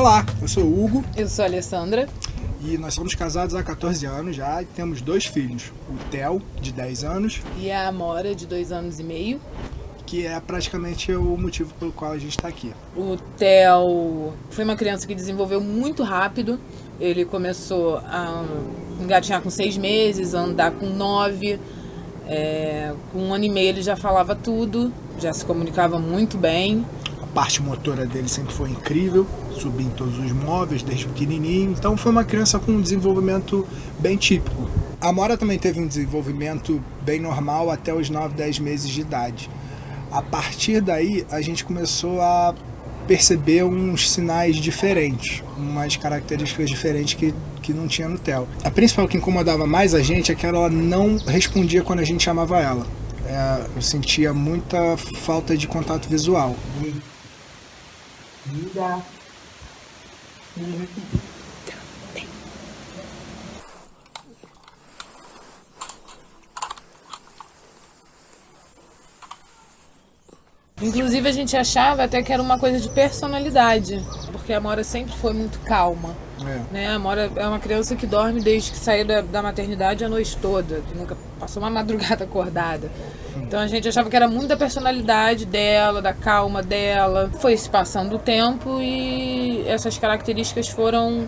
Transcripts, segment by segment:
Olá, eu sou o Hugo. Eu sou a Alessandra. E nós somos casados há 14 anos já e temos 2 filhos. O Theo, de 10 anos. E a Amora, de 2 anos e meio. Que é praticamente o motivo pelo qual a gente está aqui. O Theo foi uma criança que desenvolveu muito rápido. Ele começou a engatinhar com 6 meses, a andar com 9. Com 1 ano e meio ele já falava tudo, já se comunicava muito bem. A parte motora dele sempre foi incrível, subia em todos os móveis desde pequenininho. Então foi uma criança com um desenvolvimento bem típico. A Amora também teve um desenvolvimento bem normal até os 9, 10 meses de idade. A partir daí, a gente começou a perceber uns sinais diferentes, umas características diferentes que não tinha no Theo. A principal que incomodava mais a gente é que ela não respondia quando a gente chamava ela. Eu sentia muita falta de contato visual. Inclusive a gente achava até que era uma coisa de personalidade, porque a Amora sempre foi muito calma. Né? A Amora é uma criança que dorme desde que saiu da maternidade a noite toda, que nunca passou uma madrugada acordada. Então a gente achava que era muito da personalidade dela, da calma dela. Foi se passando o tempo e essas características foram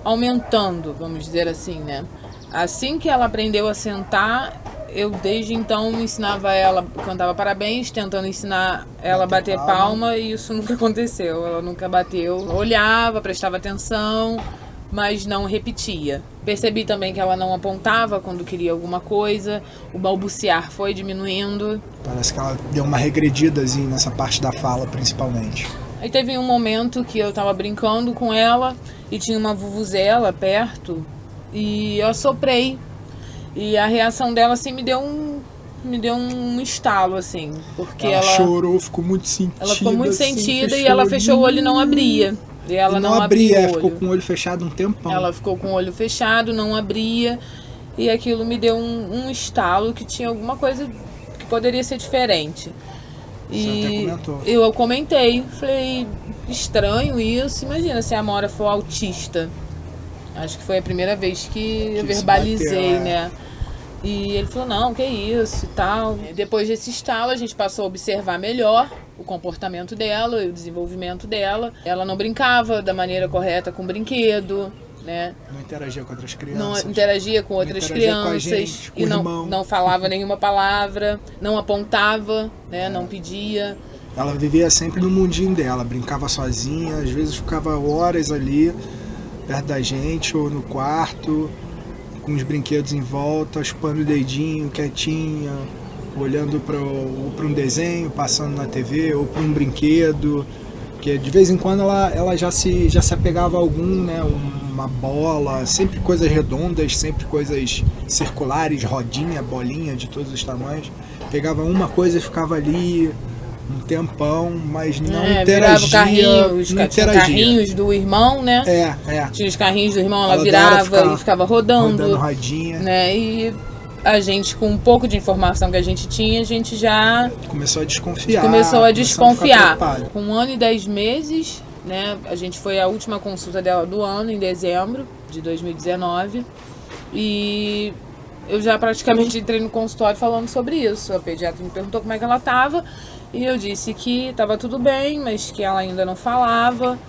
aumentando, vamos dizer assim, né? Assim que ela aprendeu a sentar, eu desde então ensinava ela, cantava parabéns, tentando ensinar ela a bater palma, e isso nunca aconteceu. Ela nunca bateu, olhava, prestava atenção, mas não repetia. Percebi também que ela não apontava quando queria alguma coisa, o balbuciar foi diminuindo. Parece que ela deu uma regredidazinha nessa parte da fala, principalmente. Aí teve um momento que eu tava brincando com ela e tinha uma vuvuzela perto e eu assoprei. E a reação dela, assim, me deu um estalo, assim, porque ela chorou, ficou muito sentida. Ela ficou muito sentida assim, e ela fechou o olho e não abria. E ela não abria, ficou com o olho fechado um tempão. Ela ficou com o olho fechado, não abria, e aquilo me deu um estalo que tinha alguma coisa que poderia ser diferente. Você até comentou. Eu comentei, falei, estranho isso, imagina se a Amora for autista. Acho que foi a primeira vez que eu verbalizei, né? E ele falou, não, que isso e tal. Depois desse estalo, a gente passou a observar melhor o comportamento dela e o desenvolvimento dela. Ela não brincava da maneira correta com o brinquedo, né? Não interagia com outras crianças. Não interagia com outras crianças. Com a gente, com e o irmão. Não falava nenhuma palavra, não apontava, né? Não pedia. Ela vivia sempre no mundinho dela, brincava sozinha, às vezes ficava horas ali perto da gente ou no quarto, com os brinquedos em volta, chupando o dedinho, quietinha, olhando para um desenho, passando na TV, ou para um brinquedo, que de vez em quando ela já se apegava a algum, né, uma bola, sempre coisas redondas, sempre coisas circulares, rodinha, bolinha de todos os tamanhos. Pegava uma coisa e ficava ali um tempão, mas não interagia. Tinha carrinhos do irmão, né? Tinha os carrinhos do irmão, ela virava e ficava rodando rodinha. Né? E a gente, com um pouco de informação que a gente tinha, a gente já começou a desconfiar. Com 1 ano e 10 meses, né? A gente foi a última consulta dela do ano, em dezembro de 2019. E eu já praticamente entrei no consultório falando sobre isso. A pediatra me perguntou como é que ela estava. E eu disse que estava tudo bem, mas que ela ainda não falava.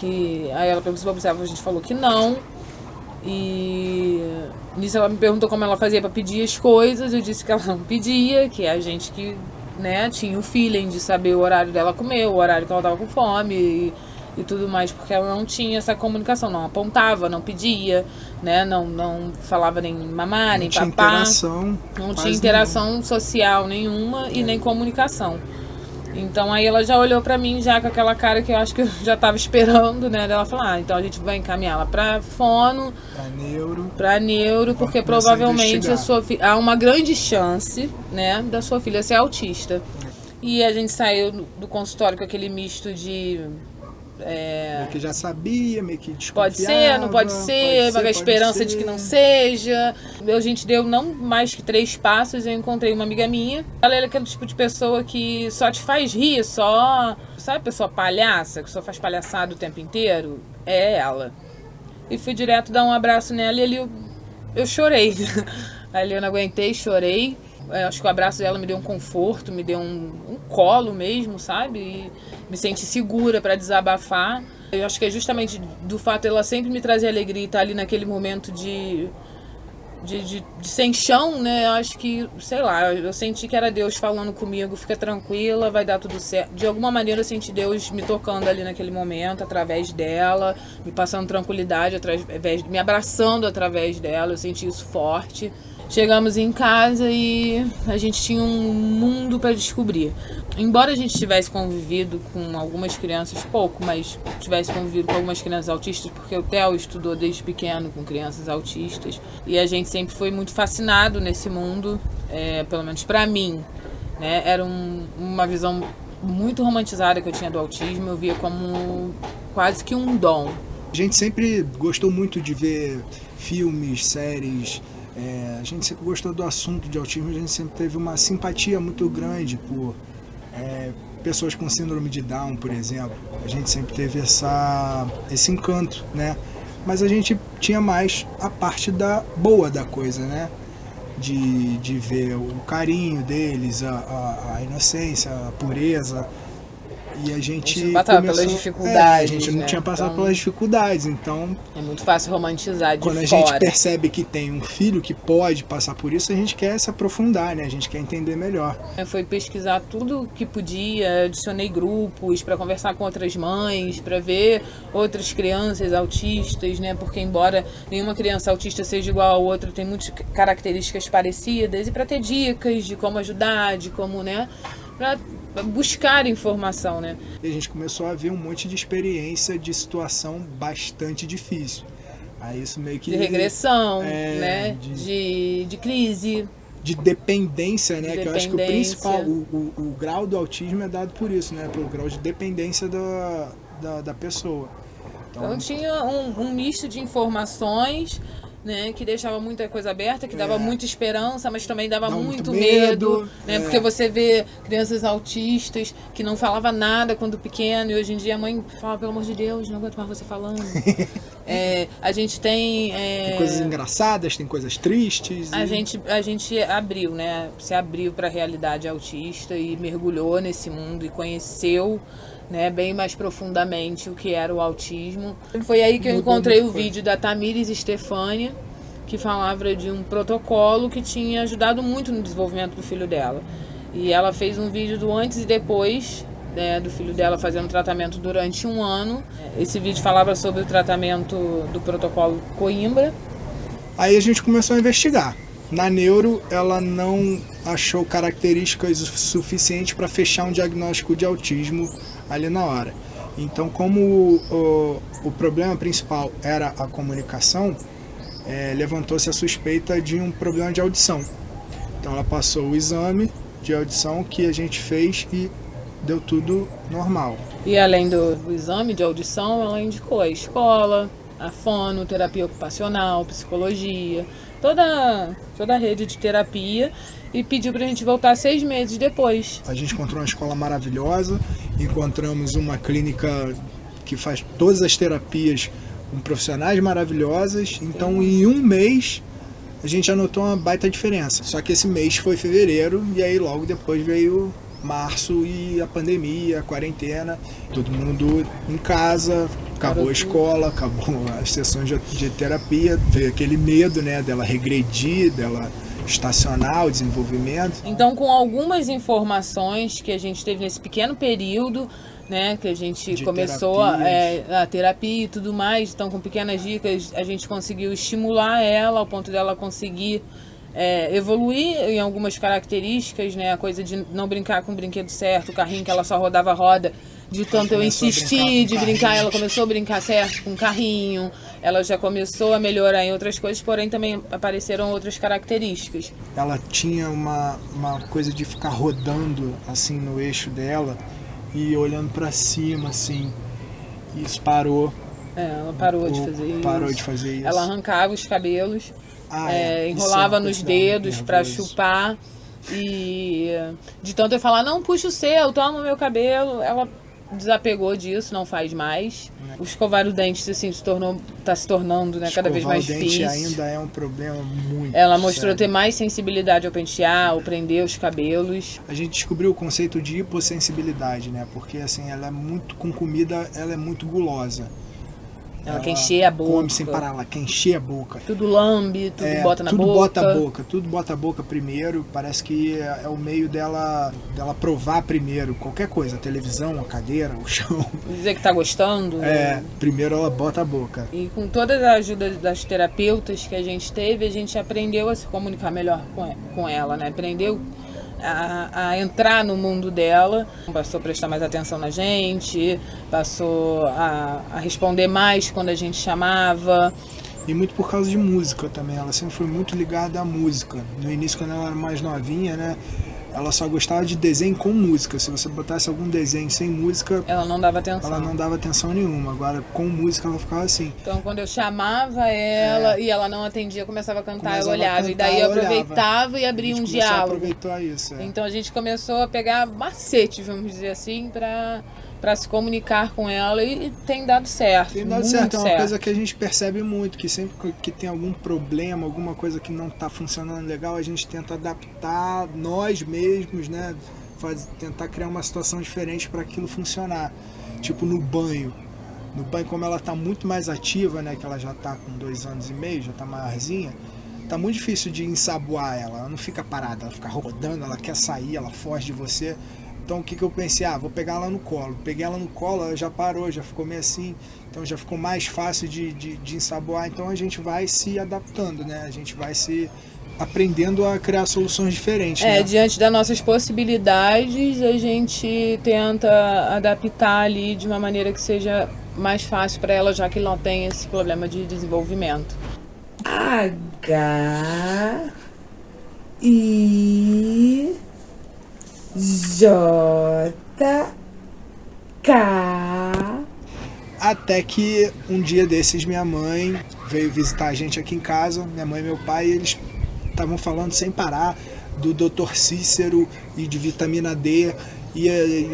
Aí ela perguntou se observava, a gente falou que não. E nisso ela me perguntou como ela fazia para pedir as coisas. Eu disse que ela não pedia, que a gente que, né, tinha o feeling de saber o horário dela comer, o horário que ela estava com fome e tudo mais, porque ela não tinha essa comunicação, não apontava, não pedia, né, não falava nem mamar, nem papá. Não tinha interação social nenhuma e nem comunicação. Então aí ela já olhou pra mim já com aquela cara que eu acho que eu já tava esperando, né? Ela falou, então a gente vai encaminhá-la pra fono, pra neuro, porque provavelmente há uma grande chance, né, da sua filha ser autista. E a gente saiu do consultório com aquele misto de Meio que já sabia, meio que desconfiava. Pode ser, não pode ser, a esperança de que não seja. A gente deu não mais que 3 passos, eu encontrei uma amiga minha. Ela era aquele tipo de pessoa que só te faz rir, só... Sabe a pessoa palhaça, que só faz palhaçada o tempo inteiro? É ela. E fui direto dar um abraço nela e ali eu chorei. Ali eu não aguentei, chorei. Eu acho que o abraço dela me deu um conforto, me deu um colo mesmo, sabe? E me senti segura para desabafar. Eu acho que é justamente do fato dela sempre me trazer alegria e estar ali naquele momento de sem chão, né? Eu acho que, sei lá, eu senti que era Deus falando comigo, fica tranquila, vai dar tudo certo. De alguma maneira eu senti Deus me tocando ali naquele momento, através dela, me passando tranquilidade, me abraçando através dela, eu senti isso forte. Chegamos em casa e a gente tinha um mundo para descobrir. Embora a gente tivesse convivido com algumas crianças, pouco, mas tivesse convivido com algumas crianças autistas, porque o Theo estudou desde pequeno com crianças autistas, e a gente sempre foi muito fascinado nesse mundo, pelo menos para mim, né? Era uma visão muito romantizada que eu tinha do autismo, eu via como quase que um dom. A gente sempre gostou muito de ver filmes, séries. A gente sempre gostou do assunto de autismo, a gente sempre teve uma simpatia muito grande por pessoas com síndrome de Down, por exemplo. A gente sempre teve esse encanto, né? Mas a gente tinha mais a parte boa da coisa, né? De ver o carinho deles, a inocência, a pureza. E a gente não passava pelas dificuldades. A gente não tinha passado pelas dificuldades, então... É muito fácil romantizar de fora. Quando a gente percebe que tem um filho que pode passar por isso, a gente quer se aprofundar, né? A gente quer entender melhor. Eu fui pesquisar tudo que podia, adicionei grupos para conversar com outras mães, para ver outras crianças autistas, né? Porque embora nenhuma criança autista seja igual a outra, tem muitas características parecidas, e para ter dicas de como ajudar, de como, né? Para buscar informação, né? E a gente começou a ver um monte de experiência de situação bastante difícil. Aí isso meio que... De regressão, né? De crise. De dependência, né? Que eu acho que o principal, o grau do autismo é dado por isso, né? Pelo grau de dependência da pessoa. Então tinha um misto de informações, né, que deixava muita coisa aberta, que dava muita esperança, mas também dava muito medo, né, porque você vê crianças autistas que não falavam nada quando pequeno, e hoje em dia a mãe fala, pelo amor de Deus, não aguento mais você falando. A gente tem coisas engraçadas, tem coisas tristes. A gente abriu, né, se abriu para a realidade autista e mergulhou nesse mundo e conheceu, né, bem mais profundamente o que era o autismo. Foi aí que eu encontrei o vídeo da Tamires Stefani, que falava de um protocolo que tinha ajudado muito no desenvolvimento do filho dela. E ela fez um vídeo do antes e depois, né, do filho dela fazendo tratamento durante 1 ano. Esse vídeo falava sobre o tratamento do protocolo Coimbra. Aí a gente começou a investigar. Na neuro, ela não achou características suficientes para fechar um diagnóstico de autismo ali na hora. Então, como o problema principal era a comunicação, levantou-se a suspeita de um problema de audição. Então, ela passou o exame de audição que a gente fez e deu tudo normal. E além do exame de audição, ela indicou a escola, a fono, terapia ocupacional, psicologia, toda a rede de terapia, e pediu pra gente voltar 6 meses depois. A gente encontrou uma escola maravilhosa, encontramos uma clínica que faz todas as terapias com profissionais maravilhosas, então em 1 mês a gente já notou uma baita diferença. Só que esse mês foi fevereiro e aí logo depois veio março e a pandemia, a quarentena, todo mundo em casa, acabou a escola, acabou as sessões de terapia, veio aquele medo, né, dela regredir, dela estacionar o desenvolvimento. Então, com algumas informações que a gente teve nesse pequeno período, né, que a gente começou a terapia e tudo mais, então com pequenas dicas a gente conseguiu estimular ela ao ponto dela conseguir evoluir em algumas características, né, a coisa de não brincar com o brinquedo certo, o carrinho que ela só rodava a roda, de tanto eu insistir de brincar, ela começou a brincar certo com o carrinho, ela já começou a melhorar em outras coisas, porém também apareceram outras características. Ela tinha uma coisa de ficar rodando assim no eixo dela e olhando para cima assim, Isso parou. Ela parou de fazer isso. Parou de fazer isso. Ela arrancava os cabelos, enrolava nos dedos para chupar. E de tanto eu falar, não, puxa o seu, toma o meu cabelo, ela desapegou disso, não faz mais. O escovar o dente assim, tá se tornando, né, cada vez mais difícil. Escovar o dente ainda é um problema muito Ela mostrou sério. ter mais sensibilidade ao pentear, ao prender os cabelos. A gente descobriu o conceito de hipossensibilidade, né? Porque assim, ela é muito com comida, ela é muito gulosa. Ela quer encher a boca. Come sem parar, ela quer encher a boca. Tudo lambe, tudo bota na boca. Tudo bota a boca primeiro. Parece que é o meio dela provar primeiro qualquer coisa. A televisão, a cadeira, o chão. Dizer que tá gostando. Primeiro ela bota a boca. E com toda a ajuda das terapeutas que a gente teve, a gente aprendeu a se comunicar melhor com ela, né? Aprendeu a entrar no mundo dela, passou a prestar mais atenção na gente, passou a responder mais quando a gente chamava. E muito por causa de música também, ela sempre foi muito ligada à música. No início, quando ela era mais novinha, né, ela só gostava de desenho com música. Se você botasse algum desenho sem música, ela não dava atenção. Ela não dava atenção nenhuma. Agora, com música, ela ficava assim. Então, quando eu chamava ela e ela não atendia, começava a cantar, eu olhava. E daí eu aproveitava e abria um diálogo. Aproveitar isso, Então, a gente começou a pegar macete, vamos dizer assim, para se comunicar com ela e tem dado certo. Tem dado certo, é uma coisa que a gente percebe muito, que sempre que tem algum problema, alguma coisa que não está funcionando legal, a gente tenta adaptar nós mesmos, né? Tentar criar uma situação diferente para aquilo funcionar. Tipo no banho. No banho, como ela está muito mais ativa, né? Que ela já está com 2 anos e meio, já está maiorzinha, tá muito difícil de ensaboar ela. Ela não fica parada, ela fica rodando, ela quer sair, ela foge de você. Então o que eu pensei? Vou pegar ela no colo. Peguei ela no colo, ela já parou, já ficou meio assim. Então já ficou mais fácil de ensaboar. Então a gente vai se adaptando, né? A gente vai se aprendendo a criar soluções diferentes. Né? Diante das nossas possibilidades, a gente tenta adaptar ali de uma maneira que seja mais fácil para ela, já que ela não tem esse problema de desenvolvimento. H-I-J-K. Até que um dia desses minha mãe veio visitar a gente aqui em casa, minha mãe e meu pai, e eles estavam falando sem parar do Dr. Cícero e de vitamina D, e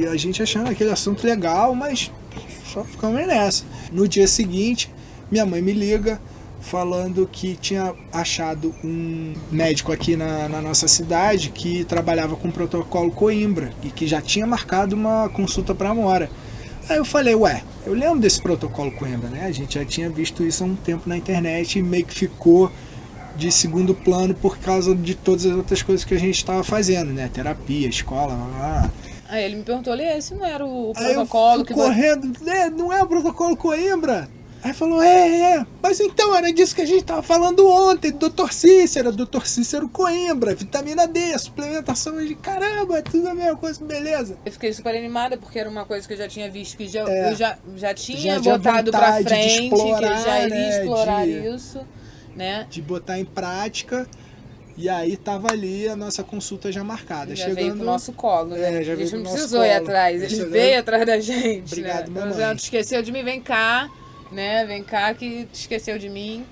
a gente achando aquele assunto legal, mas só ficamos nessa. No dia seguinte, minha mãe me liga falando que tinha achado um médico aqui na nossa cidade que trabalhava com o protocolo Coimbra e que já tinha marcado uma consulta para Amora. Aí eu falei, eu lembro desse protocolo Coimbra, né? A gente já tinha visto isso há um tempo na internet e meio que ficou de segundo plano por causa de todas as outras coisas que a gente estava fazendo, né? Terapia, escola, lá. Aí ele me perguntou, esse não era o protocolo que... correndo, não é o protocolo Coimbra? Aí falou, mas então era disso que a gente tava falando ontem, Dr. Cícero Coimbra, vitamina D, suplementação de caramba, tudo a mesma coisa, beleza. Eu fiquei super animada porque era uma coisa que eu já tinha visto, que eu já tinha botado pra frente, explorar, que já iria explorar isso, né? De botar em prática. E aí tava ali a nossa consulta já marcada. Já veio pro nosso colo, né? Já a gente não precisou ir atrás, ele veio atrás da gente. Obrigado, né? mamãe. Não esqueceu de mim, vem cá. Né? Vem cá que te esqueceu de mim.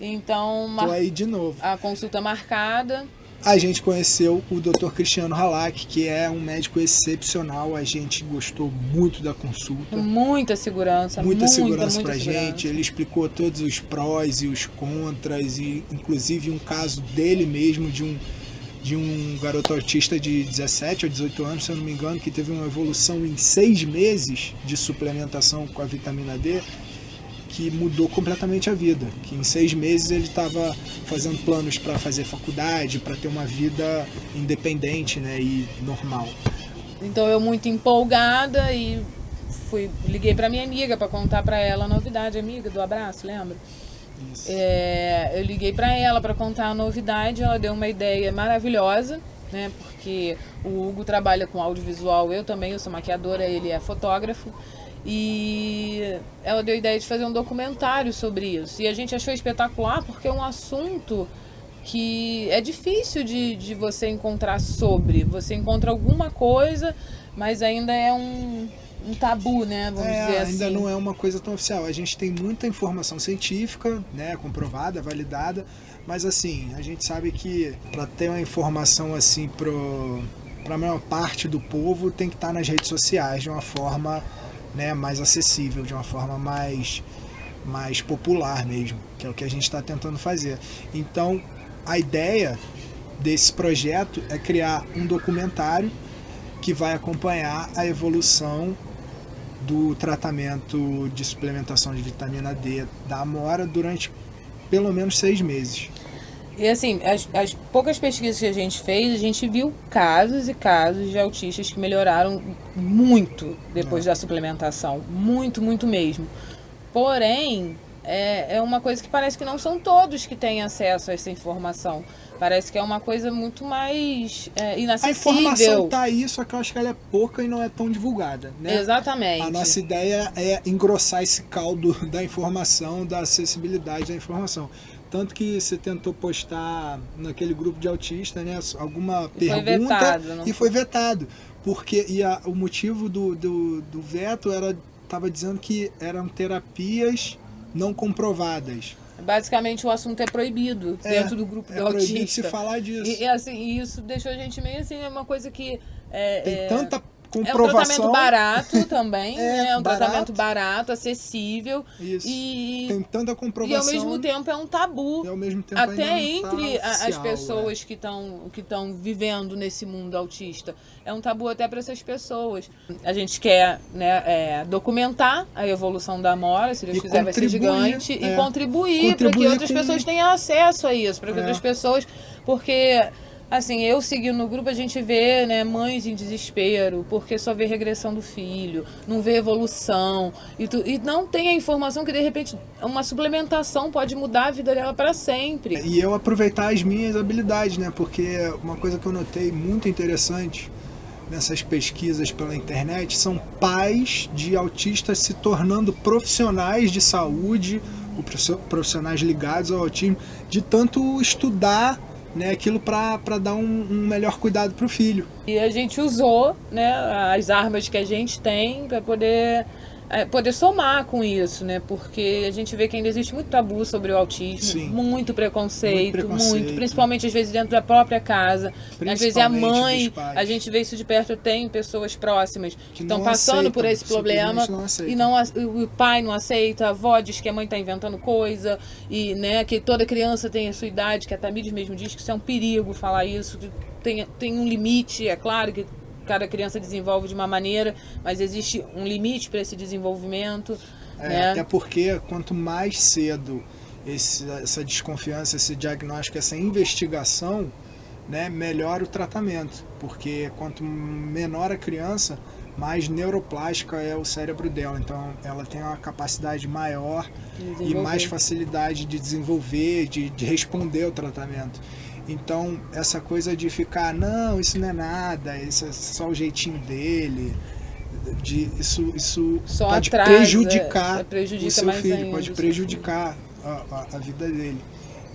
Então, tô aí de novo. A consulta marcada. A gente conheceu o Dr. Cristiano Halak, que é um médico excepcional. A gente gostou muito da consulta. Muita segurança. Muita segurança pra gente. Ele explicou todos os prós e os contras, e inclusive um caso dele mesmo, de um garoto autista de 17 ou 18 anos, se eu não me engano, que teve uma evolução em 6 meses de suplementação com a vitamina D, que mudou completamente a vida, que em 6 meses ele estava fazendo planos para fazer faculdade, para ter uma vida independente, né, e normal. Então eu muito empolgada e liguei para minha amiga para contar para ela a novidade, amiga do abraço, lembra? Isso. Eu liguei para ela para contar a novidade, ela deu uma ideia maravilhosa, né, porque o Hugo trabalha com audiovisual, eu sou maquiadora, ele é fotógrafo. E ela deu a ideia de fazer um documentário sobre isso. E a gente achou espetacular porque é um assunto que é difícil de você encontrar sobre. Você encontra alguma coisa, mas ainda é um tabu, né? Vamos dizer assim. Ainda não é uma coisa tão oficial. A gente tem muita informação científica, né, comprovada, validada, mas assim, a gente sabe que para ter uma informação assim para a maior parte do povo tem que estar nas redes sociais de uma forma, né, mais acessível, de uma forma mais popular mesmo, que é o que a gente está tentando fazer. Então, a ideia desse projeto é criar um documentário que vai acompanhar a evolução do tratamento de suplementação de vitamina D da Amora durante pelo menos 6 meses. E assim, as poucas pesquisas que a gente fez, a gente viu casos e casos de autistas que melhoraram muito depois da suplementação. Muito, muito mesmo. Porém, é uma coisa que parece que não são todos que têm acesso a essa informação. Parece que é uma coisa muito mais inacessível. A informação tá aí, só que eu acho que ela é pouca e não é tão divulgada, né? Exatamente. A nossa ideia é engrossar esse caldo da informação, da acessibilidade da informação. Tanto que você tentou postar naquele grupo de autistas, né, alguma pergunta foi vetado, não? E foi vetado. Porque o motivo do veto estava dizendo que eram terapias não comprovadas. Basicamente o assunto é proibido dentro do grupo de autistas. É proibido se falar disso. E assim, isso deixou a gente meio assim, é uma coisa que... Tem tanta comprovação. É um tratamento barato também, né? É um barato. Tratamento barato, acessível. Isso. E tem tanta comprovação. E ao mesmo tempo é um tabu. E ao mesmo tempo até entre tá as pessoas que estão vivendo nesse mundo autista. É um tabu até para essas pessoas. A gente quer, né, documentar a evolução da Amora, se Deus quiser vai ser gigante, e contribuir para que outras pessoas tenham acesso a isso, para que outras pessoas... Porque... Assim, eu seguindo no grupo, a gente vê, né, mães em desespero, porque só vê regressão do filho, não vê evolução, e não tem a informação que, de repente, uma suplementação pode mudar a vida dela para sempre. E eu aproveitar as minhas habilidades, né, porque uma coisa que eu notei muito interessante nessas pesquisas pela internet são pais de autistas se tornando profissionais de saúde, profissionais ligados ao autismo, de tanto estudar, né, aquilo para dar um melhor cuidado para o filho. E a gente usou, né, as armas que a gente tem para poder somar com isso, né? Porque a gente vê que ainda existe muito tabu sobre o autismo, Sim. Muito preconceito, principalmente às vezes dentro da própria casa. Às vezes a mãe, a gente vê isso de perto, eu tenho pessoas próximas que estão passando por esse problema e o pai não aceita, a avó diz que a mãe está inventando coisa, e, né, que toda criança tem a sua idade, que a Tamires mesmo diz que isso é um perigo falar isso, que tem um limite, é claro que cada criança desenvolve de uma maneira, mas existe um limite para esse desenvolvimento. Né? Até porque quanto mais cedo essa desconfiança, esse diagnóstico, essa investigação, né, melhor o tratamento. Porque quanto menor a criança, mais neuroplástica é o cérebro dela. Então ela tem uma capacidade maior e mais facilidade de desenvolver, de responder ao tratamento. Então, essa coisa de ficar, não, isso não é nada, isso é só o jeitinho dele, isso só pode prejudicar o seu filho, pode prejudicar a vida dele.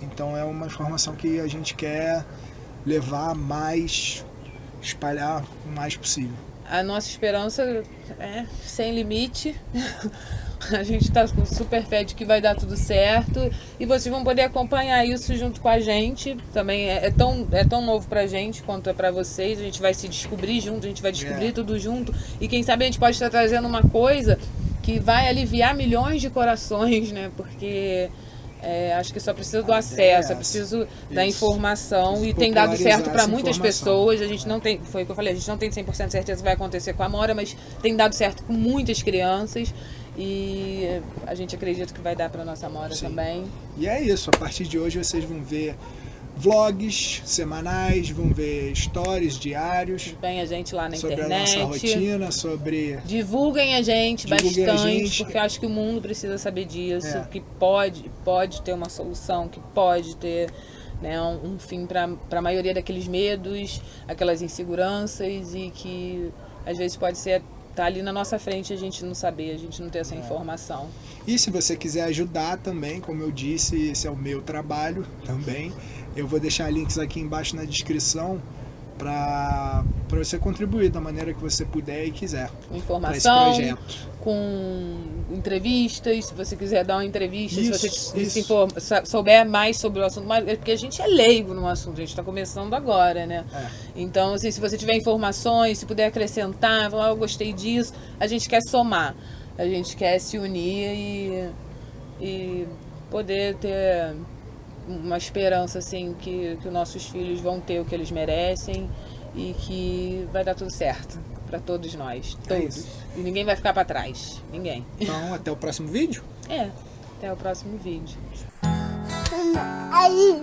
Então, é uma informação que a gente quer levar mais, espalhar o mais possível. A nossa esperança é sem limite. A gente está com super fé de que vai dar tudo certo e vocês vão poder acompanhar isso junto com a gente. Também é tão novo pra gente quanto é pra vocês. A gente vai se descobrir junto, a gente vai descobrir tudo junto. E quem sabe a gente pode estar trazendo uma coisa que vai aliviar milhões de corações, né? Porque acho que só preciso do acesso, é preciso da informação e tem dado certo para muitas pessoas. A gente não tem, foi o que eu falei, a gente não tem 100% certeza que vai acontecer com a Amora, mas tem dado certo com muitas crianças. E a gente acredita que vai dar para nossa Amora também. E é isso, a partir de hoje vocês vão ver vlogs semanais, vão ver stories diários. Vem a gente lá na sobre internet. Sobre a nossa rotina, sobre... Divulguem a gente bastante, porque eu acho que o mundo precisa saber disso, que pode ter uma solução, que pode ter, né, um fim para a maioria daqueles medos, aquelas inseguranças, e que às vezes pode ser tá ali na nossa frente, a gente não saber, a gente não ter essa informação. E se você quiser ajudar também, como eu disse, esse é o meu trabalho também. Eu vou deixar links aqui embaixo na descrição para para você contribuir da maneira que você puder e quiser. Com informação, esse projeto. Com entrevistas, se você quiser dar uma entrevista, Isso, se você souber mais sobre o assunto, porque a gente é leigo no assunto, a gente está começando agora, né? Então, assim, se você tiver informações, se puder acrescentar, falar, eu gostei disso, a gente quer somar, a gente quer se unir e poder ter uma esperança, assim, que os nossos filhos vão ter o que eles merecem e que vai dar tudo certo para todos nós, todos. E ninguém vai ficar para trás, ninguém. Então, até o próximo vídeo? Até o próximo vídeo. Aí.